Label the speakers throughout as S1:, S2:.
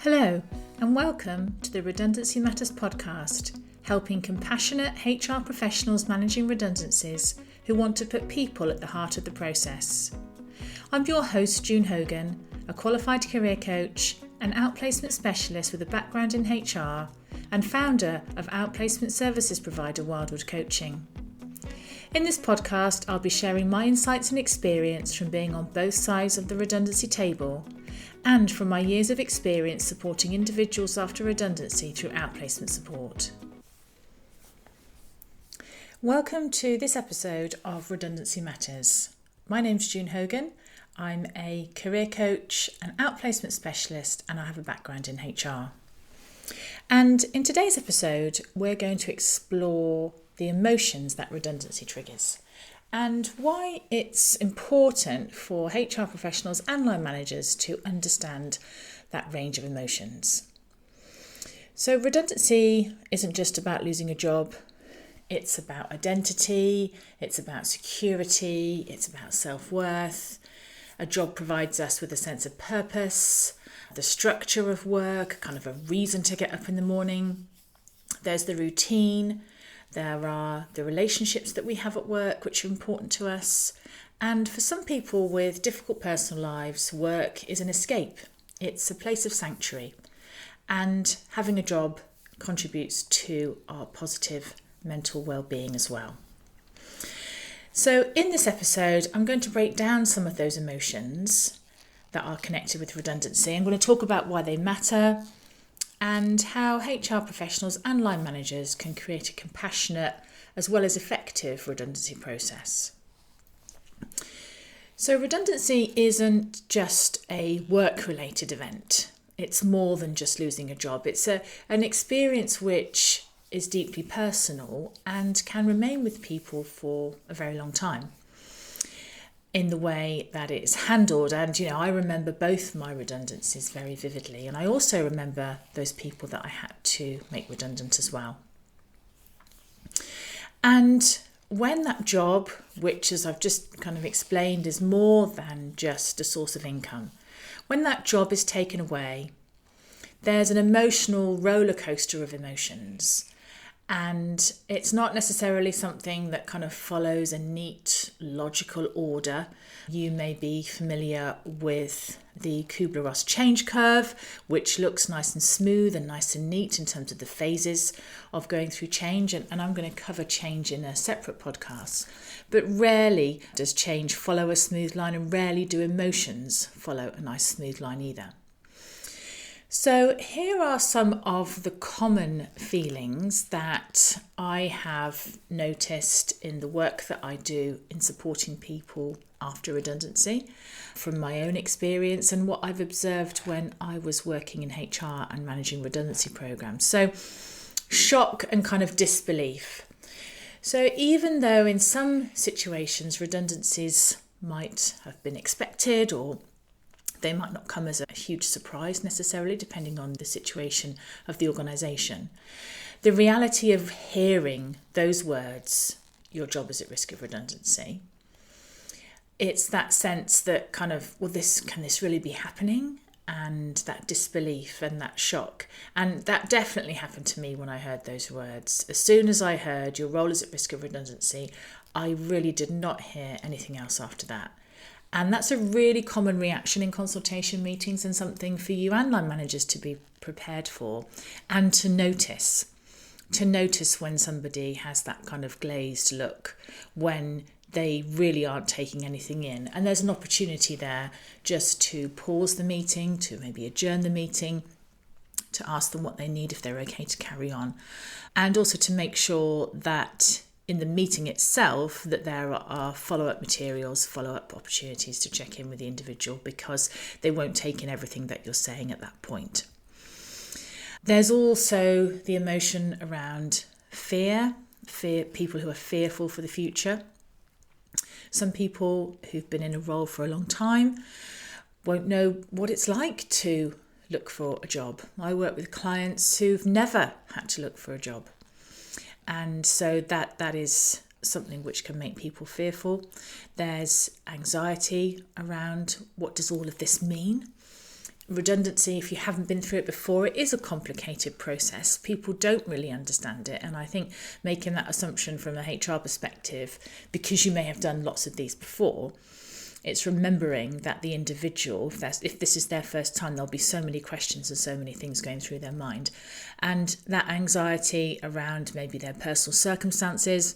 S1: Hello, and welcome to the Redundancy Matters podcast, helping compassionate HR professionals managing redundancies who want to put people at the heart of the process. I'm your host, June Hogan, a qualified career coach and outplacement specialist with a background in HR and founder of outplacement services provider Wildwood Coaching. In this podcast, I'll be sharing my insights and experience from being on both sides of the redundancy table and from my years of experience supporting individuals after redundancy through outplacement support. Welcome to this episode of Redundancy Matters. My name's June Hogan. I'm a career coach and outplacement specialist, and I have a background in HR. And in today's episode, we're going to explore the emotions that redundancy triggers and why it's important for HR professionals and line managers to understand that range of emotions. So redundancy isn't just about losing a job. It's about identity, it's about security, it's about self-worth. A job provides us with a sense of purpose, the structure of work, kind of a reason to get up in the morning. There's the routine. There are the relationships that we have at work, which are important to us. And for some people with difficult personal lives, work is an escape. It's a place of sanctuary. And having a job contributes to our positive mental well-being as well. So in this episode, I'm going to break down some of those emotions that are connected with redundancy. I'm going to talk about why they matter, and how HR professionals and line managers can create a compassionate as well as effective redundancy process. So redundancy isn't just a work-related event. It's more than just losing a job. It's an experience which is deeply personal and can remain with people for a very long time in the way that it's handled. And, I remember both my redundancies very vividly. And I also remember those people that I had to make redundant as well. And when that job, which as I've just kind of explained, is more than just a source of income, when that job is taken away, there's an emotional roller coaster of emotions. And it's not necessarily something that kind of follows a neat, logical order. You may be familiar with the Kubler-Ross change curve, which looks nice and smooth and nice and neat in terms of the phases of going through change. And I'm going to cover change in a separate podcast. But rarely does change follow a smooth line, and rarely do emotions follow a nice smooth line either. So here are some of the common feelings that I have noticed in the work that I do in supporting people after redundancy from my own experience and what I've observed when I was working in HR and managing redundancy programs. So shock and kind of disbelief. So even though in some situations redundancies might have been expected, or they might not come as a huge surprise necessarily, depending on the situation of the organisation, the reality of hearing those words, your job is at risk of redundancy, it's that sense that kind of, can this really be happening? And that disbelief and that shock. And that definitely happened to me when I heard those words. As soon as I heard your role is at risk of redundancy, I really did not hear anything else after that. And that's a really common reaction in consultation meetings, and something for you and line managers to be prepared for and to notice. To notice when somebody has that kind of glazed look, when they really aren't taking anything in. And there's an opportunity there just to pause the meeting, to maybe adjourn the meeting, to ask them what they need, if they're okay to carry on. And also to make sure that in the meeting itself that there are follow-up materials, follow-up opportunities to check in with the individual, because they won't take in everything that you're saying at that point. There's also the emotion around fear, people who are fearful for the future. Some people who've been in a role for a long time won't know what it's like to look for a job. I work with clients who've never had to look for a job. And so that is something which can make people fearful. There's anxiety around, what does all of this mean? redundancy, if you haven't been through it before, it is a complicated process. People don't really understand it. And I think making that assumption from a HR perspective, because you may have done lots of these before, it's remembering that the individual, if this is their first time, there'll be so many questions and so many things going through their mind. And that anxiety around maybe their personal circumstances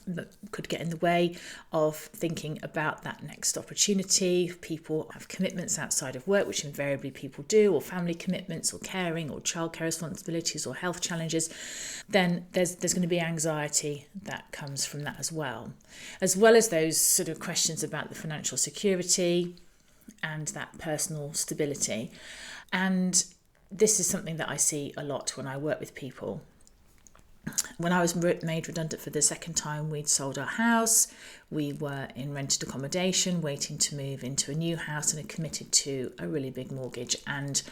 S1: that could get in the way of thinking about that next opportunity. People have commitments outside of work, which invariably people do, or family commitments, or caring, or childcare responsibilities, or health challenges. Then there's going to be anxiety that comes from that as well as those sort of questions about the financial security and that personal stability. And this is something that I see a lot when I work with people. When I was made redundant for the second time, we'd sold our house. We were in rented accommodation, waiting to move into a new house, and had committed to a really big mortgage. And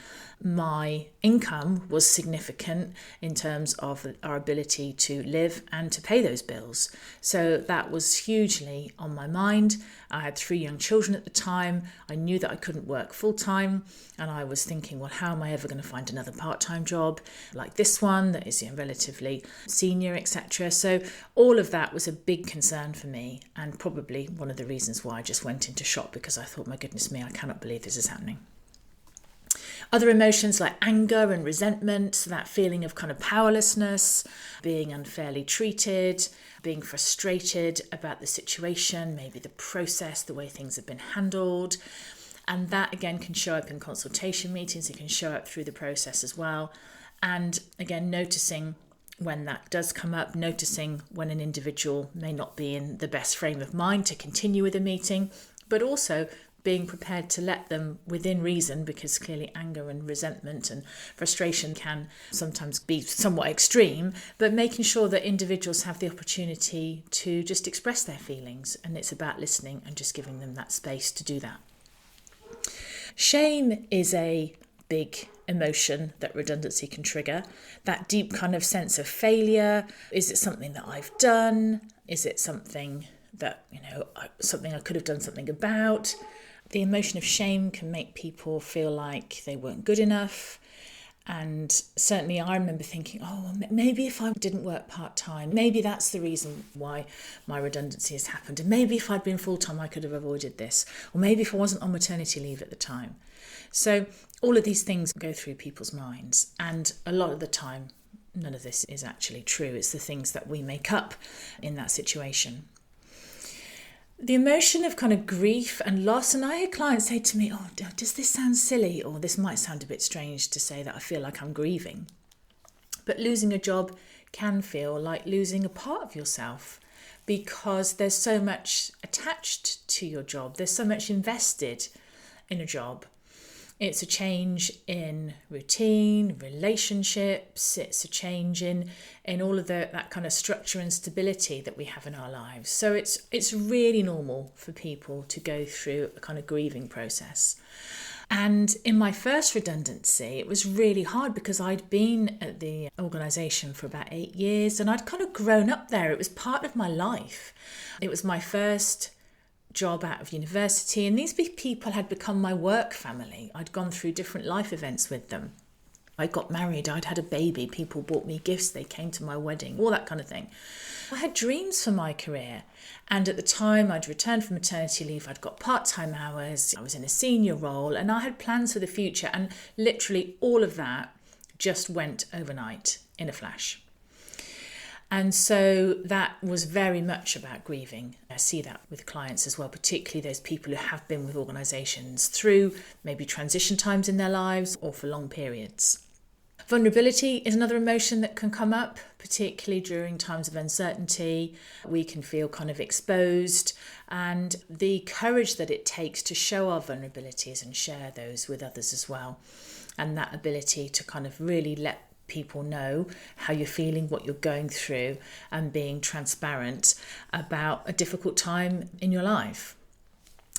S1: my income was significant in terms of our ability to live and to pay those bills. So that was hugely on my mind. I had 3 young children at the time. I knew that I couldn't work full time. And I was thinking, well, how am I ever going to find another part-time job like this one that is relatively senior, etc. So all of that was a big concern for me, and probably one of the reasons why I just went into shock, because I thought, my goodness me, I cannot believe this is happening. Other emotions like anger and resentment, that feeling of kind of powerlessness, being unfairly treated, being frustrated about the situation, maybe the process, the way things have been handled. And that again can show up in consultation meetings, it can show up through the process as well. And again, noticing when that does come up, noticing when an individual may not be in the best frame of mind to continue with a meeting, but also being prepared to let them within reason, because clearly anger and resentment and frustration can sometimes be somewhat extreme, but making sure that individuals have the opportunity to just express their feelings. And it's about listening and just giving them that space to do that. Shame is a big emotion that redundancy can trigger. That deep kind of sense of failure. Is it something that I've done? Is it something that, something I could have done something about? The emotion of shame can make people feel like they weren't good enough. And certainly I remember thinking, maybe if I didn't work part-time, maybe that's the reason why my redundancy has happened. And maybe if I'd been full-time, I could have avoided this. Or maybe if I wasn't on maternity leave at the time. So all of these things go through people's minds. And a lot of the time, none of this is actually true. It's the things that we make up in that situation. The emotion of kind of grief and loss, and I had clients say to me, does this sound silly? Or this might sound a bit strange to say that I feel like I'm grieving. But losing a job can feel like losing a part of yourself, because there's so much attached to your job. There's so much invested in a job. It's a change in routine, relationships. It's a change in all of that kind of structure and stability that we have in our lives. So it's really normal for people to go through a kind of grieving process. And in my first redundancy, it was really hard because I'd been at the organisation for about 8 years and I'd kind of grown up there. It was part of my life. It was my first job out of university, and these people had become my work family. I'd gone through different life events with them. I got married, I'd had a baby, people bought me gifts, they came to my wedding, all that kind of thing. I had dreams for my career, and at the time I'd returned from maternity leave, I'd got part-time hours, I was in a senior role, and I had plans for the future, and literally all of that just went overnight in a flash. And so that was very much about grieving. I see that with clients as well, particularly those people who have been with organisations through maybe transition times in their lives or for long periods. Vulnerability is another emotion that can come up, particularly during times of uncertainty. We can feel kind of exposed, and the courage that it takes to show our vulnerabilities and share those with others as well. And that ability to kind of really let people know how you're feeling, what you're going through, and being transparent about a difficult time in your life.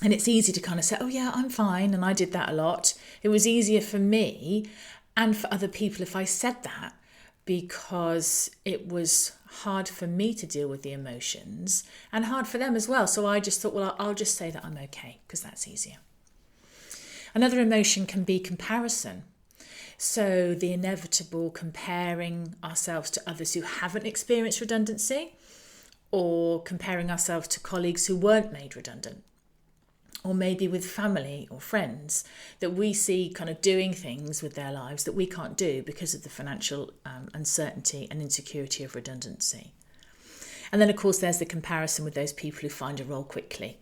S1: And it's easy to kind of say, yeah, I'm fine. And I did that a lot. It was easier for me and for other people if I said that, because it was hard for me to deal with the emotions and hard for them as well. So I just thought, I'll just say that I'm okay, because that's easier. Another emotion can be comparison. So the inevitable comparing ourselves to others who haven't experienced redundancy, or comparing ourselves to colleagues who weren't made redundant, or maybe with family or friends that we see kind of doing things with their lives that we can't do because of the financial uncertainty and insecurity of redundancy. And then, of course, there's the comparison with those people who find a role quickly.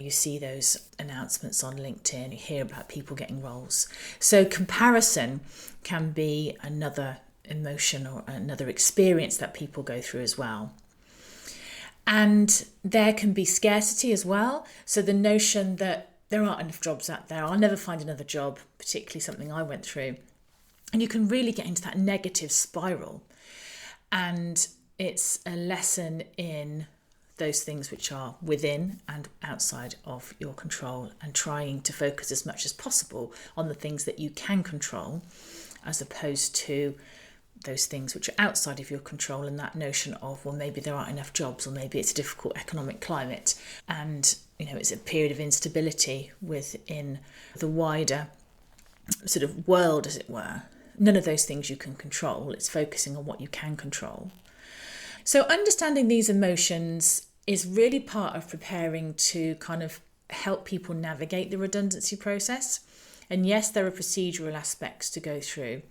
S1: You see those announcements on LinkedIn, you hear about people getting roles. So comparison can be another emotion or another experience that people go through as well. And there can be scarcity as well. So the notion that there aren't enough jobs out there, I'll never find another job, particularly something I went through. And you can really get into that negative spiral. And it's a lesson in those things which are within and outside of your control, and trying to focus as much as possible on the things that you can control, as opposed to those things which are outside of your control, and that notion of, well, maybe there aren't enough jobs, or maybe it's a difficult economic climate, and it's a period of instability within the wider sort of world, as it were. None of those things you can control. It's focusing on what you can control. So understanding these emotions is really part of preparing to kind of help people navigate the redundancy process. And yes, there are procedural aspects to go through,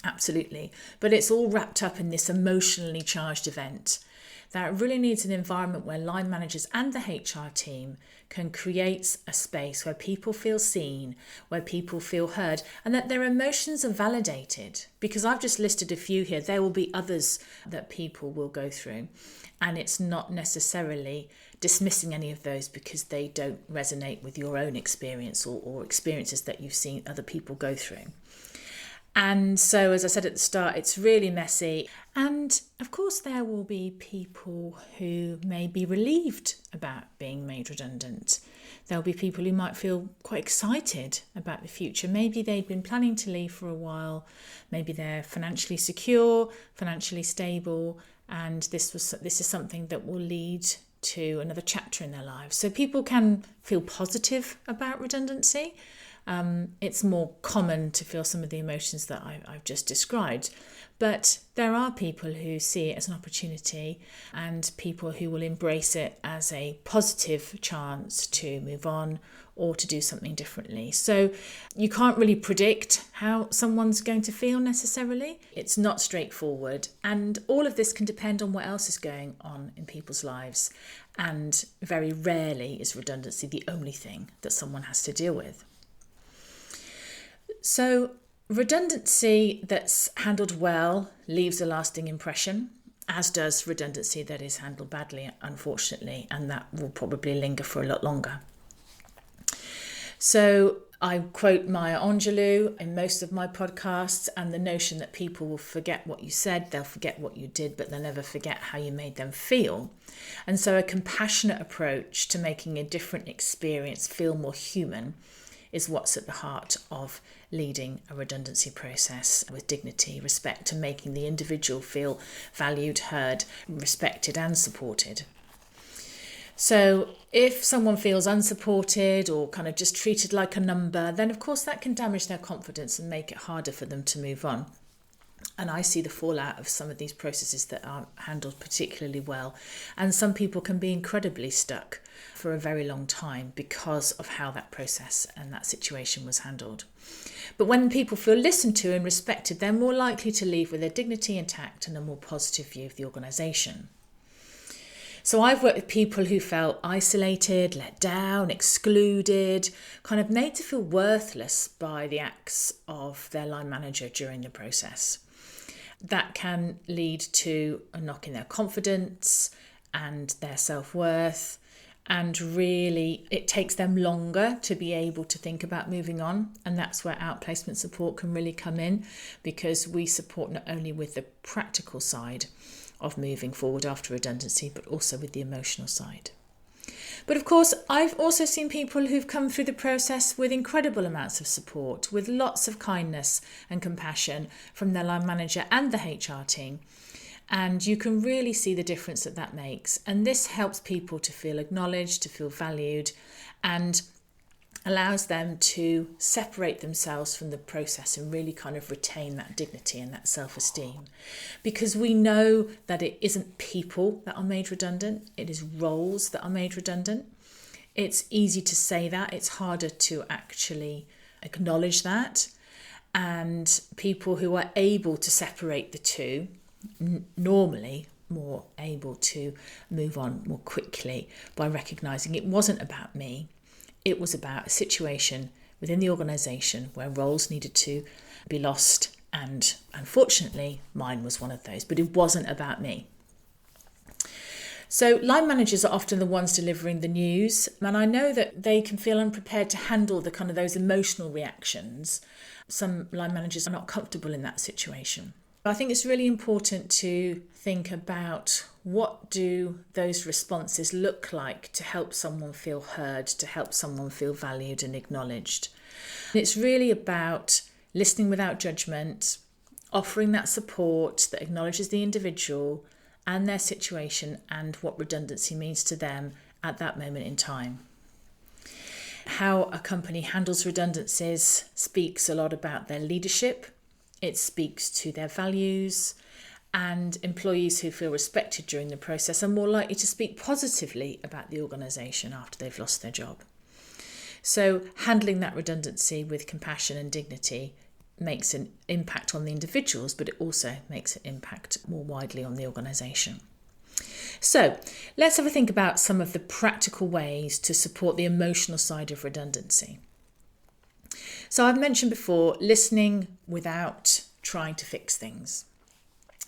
S1: absolutely, but it's all wrapped up in this emotionally charged event that really needs an environment where line managers and the HR team can create a space where people feel seen, where people feel heard, and that their emotions are validated. Because I've just listed a few here, there will be others that people will go through, and it's not necessarily dismissing any of those because they don't resonate with your own experience or experiences that you've seen other people go through. And so, as I said at the start, it's really messy. And of course, there will be people who may be relieved about being made redundant. There'll be people who might feel quite excited about the future. Maybe they'd been planning to leave for a while. Maybe they're financially secure, financially stable, and this is something that will lead to another chapter in their lives. So people can feel positive about redundancy. It's more common to feel some of the emotions that I've just described. But there are people who see it as an opportunity, and people who will embrace it as a positive chance to move on or to do something differently. So you can't really predict how someone's going to feel necessarily. It's not straightforward. And all of this can depend on what else is going on in people's lives. And very rarely is redundancy the only thing that someone has to deal with. So redundancy that's handled well leaves a lasting impression, as does redundancy that is handled badly, unfortunately, and that will probably linger for a lot longer. So I quote Maya Angelou in most of my podcasts, and the notion that people will forget what you said, they'll forget what you did, but they'll never forget how you made them feel. And so a compassionate approach to making a different experience feel more human is what's at the heart of leading a redundancy process with dignity, respect, and making the individual feel valued, heard, respected, and supported. So if someone feels unsupported or kind of just treated like a number, then of course that can damage their confidence and make it harder for them to move on. And I see the fallout of some of these processes that aren't handled particularly well. And some people can be incredibly stuck for a very long time because of how that process and that situation was handled. But when people feel listened to and respected, they're more likely to leave with their dignity intact and a more positive view of the organisation. So I've worked with people who felt isolated, let down, excluded, kind of made to feel worthless by the acts of their line manager during the process. That can lead to a knock in their confidence and their self-worth. And really, it takes them longer to be able to think about moving on. And that's where outplacement support can really come in, because we support not only with the practical side of moving forward after redundancy, but also with the emotional side. But of course, I've also seen people who've come through the process with incredible amounts of support, with lots of kindness and compassion from their line manager and the HR team. And you can really see the difference that that makes. And this helps people to feel acknowledged, to feel valued, and allows them to separate themselves from the process and really kind of retain that dignity and that self-esteem. Because we know that it isn't people that are made redundant, it is roles that are made redundant. It's easy to say that, it's harder to actually acknowledge that. And people who are able to separate the two, normally more able to move on more quickly by recognising it wasn't about me. It was about a situation within the organisation where roles needed to be lost, and unfortunately mine was one of those, but it wasn't about me. So line managers are often the ones delivering the news, and I know that they can feel unprepared to handle the kind of those emotional reactions. Some line managers are not comfortable in that situation. I think it's really important to think about what do those responses look like to help someone feel heard, to help someone feel valued and acknowledged. And it's really about listening without judgment, offering that support that acknowledges the individual and their situation and what redundancy means to them at that moment in time. How a company handles redundancies speaks a lot about their leadership. It speaks to their values, and employees who feel respected during the process are more likely to speak positively about the organisation after they've lost their job. So handling that redundancy with compassion and dignity makes an impact on the individuals, but it also makes an impact more widely on the organisation. So let's have a think about some of the practical ways to support the emotional side of redundancy. So I've mentioned before, listening without trying to fix things.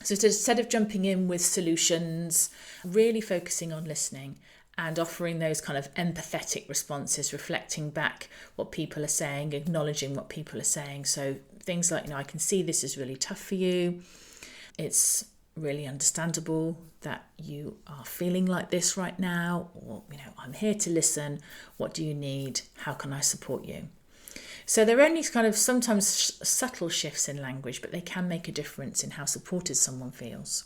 S1: So instead of jumping in with solutions, really focusing on listening and offering those kind of empathetic responses, reflecting back what people are saying, acknowledging what people are saying. So things like, I can see this is really tough for you. It's really understandable that you are feeling like this right now, or, I'm here to listen. What do you need? How can I support you? So they're only kind of sometimes subtle shifts in language, but they can make a difference in how supported someone feels.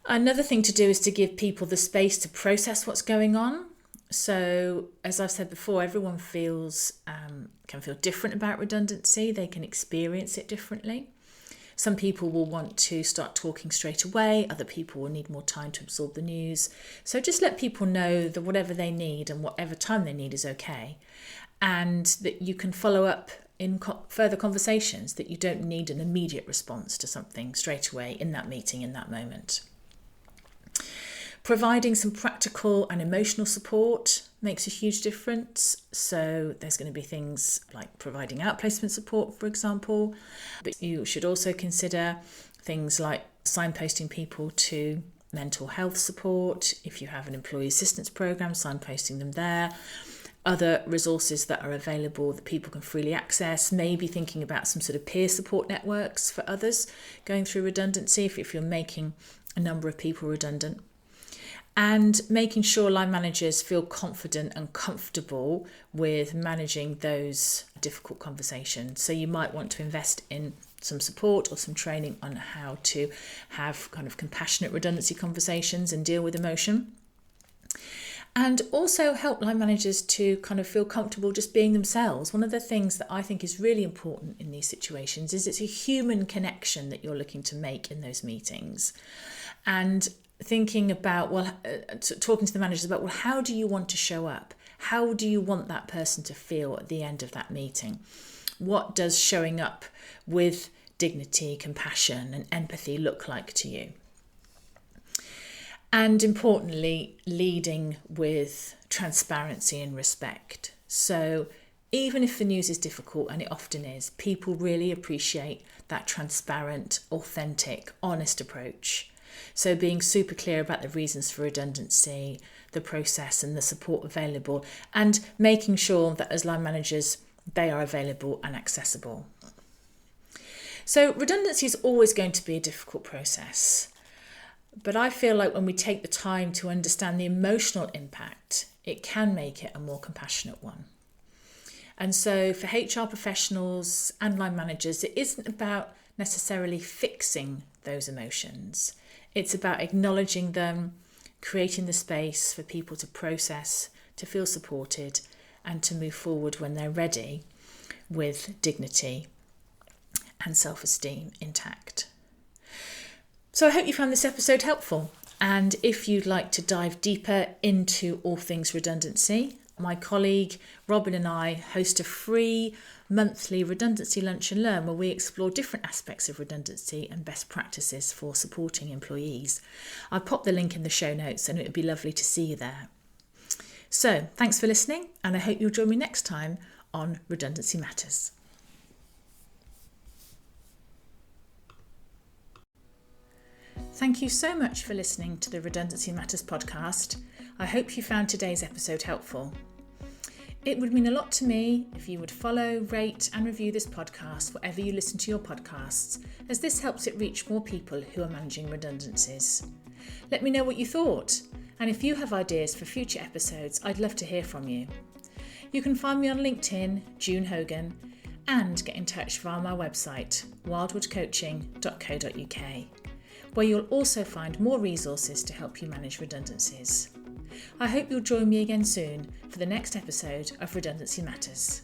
S1: Another thing to do is to give people the space to process what's going on. So as I've said before, everyone can feel different about redundancy. They can experience it differently. Some people will want to start talking straight away. Other people will need more time to absorb the news. So just let people know that whatever they need and whatever time they need is okay. And that you can follow up in further conversations, that you don't need an immediate response to something straight away in that meeting, in that moment. Providing some practical and emotional support makes a huge difference. So there's going to be things like providing outplacement support, for example, but you should also consider things like signposting people to mental health support. If you have an employee assistance program, signposting them there. Other resources that are available that people can freely access, maybe thinking about some sort of peer support networks for others going through redundancy if you're making a number of people redundant. And making sure line managers feel confident and comfortable with managing those difficult conversations. So you might want to invest in some support or some training on how to have kind of compassionate redundancy conversations and deal with emotion. And also help line managers to kind of feel comfortable just being themselves. One of the things that I think is really important in these situations is it's a human connection that you're looking to make in those meetings. And thinking about, talking to the managers about, how do you want to show up? How do you want that person to feel at the end of that meeting? What does showing up with dignity, compassion, and empathy look like to you? And importantly, leading with transparency and respect. So even if the news is difficult, and it often is, people really appreciate that transparent, authentic, honest approach. So being super clear about the reasons for redundancy, the process and the support available, and making sure that as line managers, they are available and accessible. So redundancy is always going to be a difficult process. But I feel like when we take the time to understand the emotional impact, it can make it a more compassionate one. And so for HR professionals and line managers, it isn't about necessarily fixing those emotions. It's about acknowledging them, creating the space for people to process, to feel supported, and to move forward when they're ready with dignity and self-esteem intact. So I hope you found this episode helpful. And if you'd like to dive deeper into all things redundancy, my colleague Robin and I host a free monthly redundancy lunch and learn where we explore different aspects of redundancy and best practices for supporting employees. I'll pop the link in the show notes and it would be lovely to see you there. So thanks for listening, and I hope you'll join me next time on Redundancy Matters. Thank you so much for listening to the Redundancy Matters podcast. I hope you found today's episode helpful. It would mean a lot to me if you would follow, rate and review this podcast wherever you listen to your podcasts, as this helps it reach more people who are managing redundancies. Let me know what you thought, and if you have ideas for future episodes, I'd love to hear from you. You can find me on LinkedIn, June Hogan, and get in touch via my website, wildwoodcoaching.co.uk, where you'll also find more resources to help you manage redundancies. I hope you'll join me again soon for the next episode of Redundancy Matters.